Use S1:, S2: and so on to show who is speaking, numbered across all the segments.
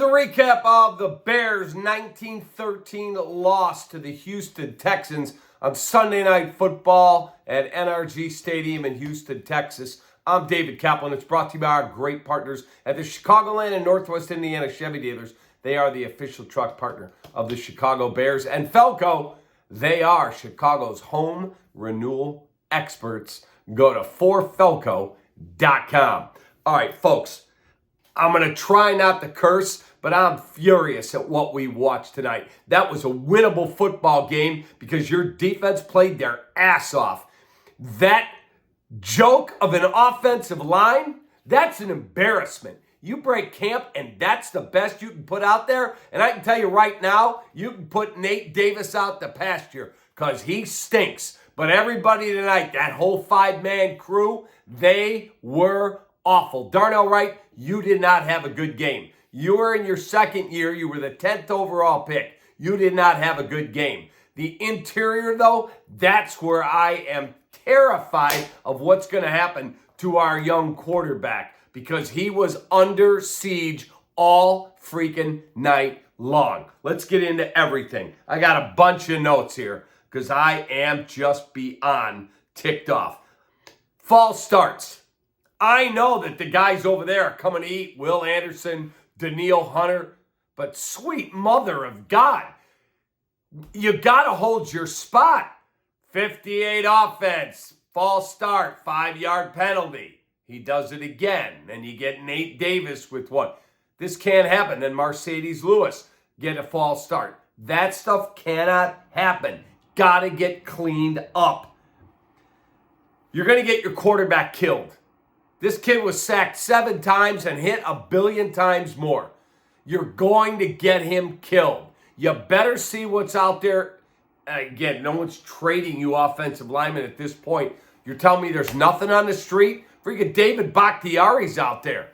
S1: recap of the Bears' 19-13 loss to the Houston Texans on Sunday Night Football at NRG Stadium in Houston, Texas. I'm David Kaplan. It's brought to you by our great partners at the Chicagoland and Northwest Indiana Chevy dealers. They are the official truck partner of the Chicago Bears. And Felco, they are Chicago's home renewal experts. Go to forfelco.com. All right, folks. I'm going to try not to curse, but I'm furious at what we watched tonight. That was a winnable football game because your defense played their ass off. That joke of an offensive line, that's an embarrassment. You break camp, and that's the best you can put out there. And I can tell you right now, you can put Nate Davis out to pasture because he stinks. But everybody tonight, that whole five-man crew, they were awful. Darnell Wright, you did not have a good game. You were in your second year. You were the 10th overall pick. You did not have a good game. The interior, though, that's where I am terrified of what's going to happen to our young quarterback because he was under siege all freaking night long. Let's get into everything. I got a bunch of notes here because I am just beyond ticked off. Fall starts. I know that the guys over there are coming to eat, Will Anderson, Danielle Hunter, but sweet mother of God, you got to hold your spot. 58 offense, false start, 5-yard penalty. He does it again. Then you get Nate Davis with one. This can't happen. Then Mercedes Lewis get a false start. That stuff cannot happen. Got to get cleaned up. You're going to get your quarterback killed. This kid was sacked 7 times and hit 1 billion times more. You're going to get him killed. You better see what's out there. Again, no one's trading you offensive linemen at this point. You're telling me there's nothing on the street? Freaking David Bakhtiari's out there.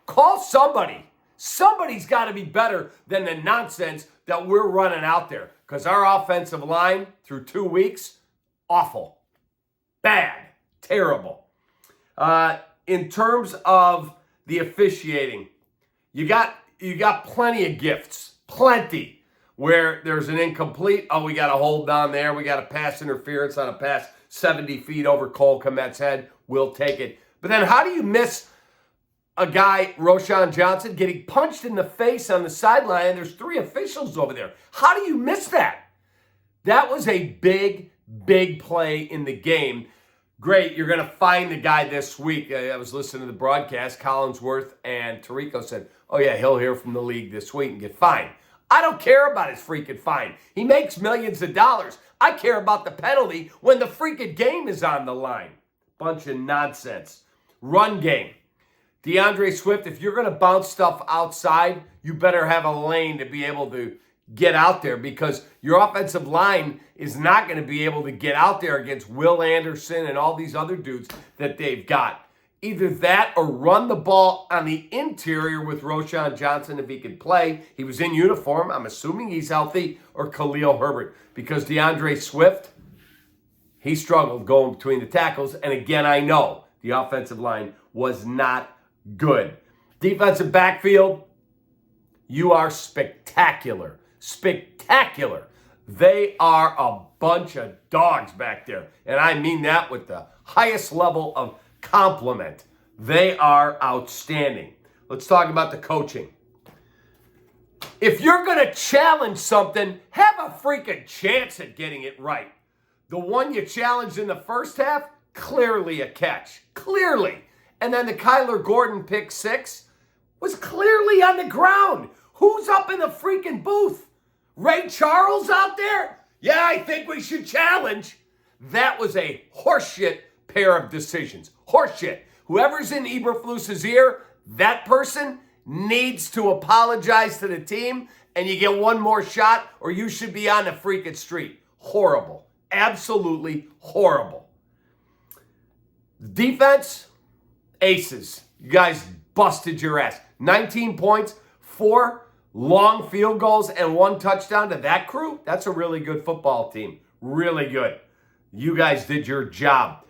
S1: Call somebody. Somebody's got to be better than the nonsense that we're running out there. Because our offensive line, through 2 weeks, awful. Bad. Terrible. In terms of the officiating, you got plenty of gifts, plenty, where there's an incomplete. Oh, we got a hold down there. We got a pass interference on a pass 70 feet over Cole Kmet's head. We'll take it. But then how do you miss a guy, Roschon Johnson, getting punched in the face on the sideline, and there's 3 officials over there? How do you miss that? That was a big, big play in the game. Great, you're going to find the guy this week. I was listening to the broadcast. Collinsworth and Tirico said, oh, yeah, he'll hear from the league this week and get fined. I don't care about his freaking fine. He makes millions of dollars. I care about the penalty when the freaking game is on the line. Bunch of nonsense. Run game. DeAndre Swift, if you're going to bounce stuff outside, you better have a lane to be able to get out there because your offensive line is not going to be able to get out there against Will Anderson and all these other dudes that they've got. Either that or run the ball on the interior with Roschon Johnson if he can play. He was in uniform. I'm assuming he's healthy. Or Khalil Herbert because DeAndre Swift, he struggled going between the tackles. And again, I know the offensive line was not good. Defensive backfield, you are spectacular. Spectacular. They are a bunch of dogs back there. And I mean that with the highest level of compliment. They are outstanding. Let's talk about the coaching. If you're going to challenge something, have a freaking chance at getting it right. The one you challenged in the first half, clearly a catch. Clearly. And then the Kyler Gordon pick 6 was clearly on the ground. Who's up in the freaking booth? Ray Charles out there? Yeah, I think we should challenge. That was a horseshit pair of decisions. Horseshit. Whoever's in Eberflus's ear, that person needs to apologize to the team, and you get one more shot, or you should be on the freaking street. Horrible. Absolutely horrible. Defense, aces. You guys busted your ass. 19 points, 4 long field goals, and 1 touchdown to that crew. That's a really good football team. Really good. You guys did your job.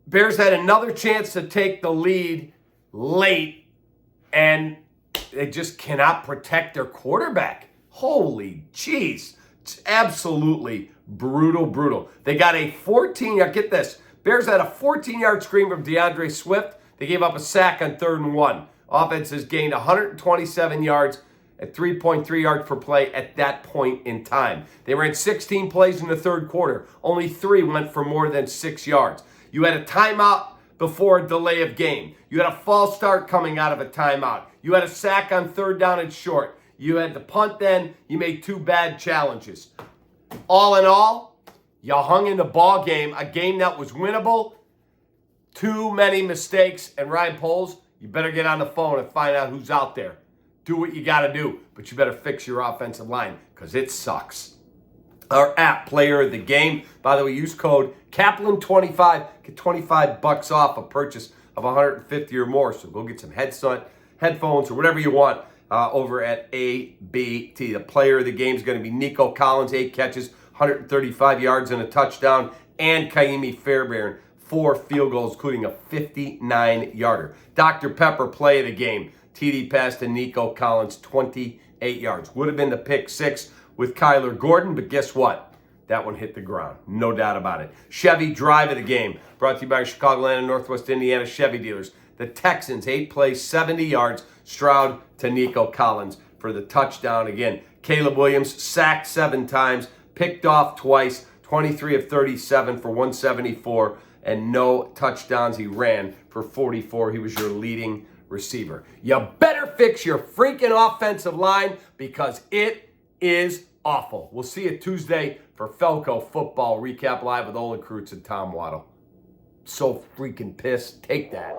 S1: Bears had another chance to take the lead late, and they just cannot protect their quarterback. Holy jeez. It's absolutely brutal. They got a 14-yard, get this, Bears had a 14-yard screen from DeAndre Swift. They gave up a sack on 3rd and 1. Offense has gained 127 yards at 3.3 yards per play at that point in time. They ran 16 plays in the third quarter. Only 3 went for more than 6 yards. You had a timeout before a delay of game. You had a false start coming out of a timeout. You had a sack on 3rd down and short. You had the punt then. You made 2 bad challenges. All in all, you hung in the ball game, a game that was winnable. Too many mistakes. And Ryan Poles, you better get on the phone and find out who's out there. Do what you got to do, but you better fix your offensive line because it sucks. Our app, Player of the Game. By the way, use code Kaplan25. Get $25 off a purchase of $150 or more. So go get some headphones, or whatever you want over at ABT. The Player of the Game is going to be Nico Collins, 8 catches, 135 yards and a touchdown, and Kaimi Fairbairn, 4 field goals, including a 59-yarder. Dr. Pepper, Play of the Game. TD pass to Nico Collins, 28 yards. Would have been the pick 6 with Kyler Gordon, but guess what? That one hit the ground. No doubt about it. Chevy Drive of the Game. Brought to you by Chicagoland and Northwest Indiana Chevy dealers. The Texans, 8 plays, 70 yards. Stroud to Nico Collins for the touchdown again. Caleb Williams, sacked 7 times, picked off twice, 23 of 37 for 174, and no touchdowns. He ran for 44. He was your leading receiver. You better fix your freaking offensive line because it is awful. We'll see you Tuesday for Felco Football Recap Live with Olin Kreutz and Tom Waddle. So freaking pissed. Take that.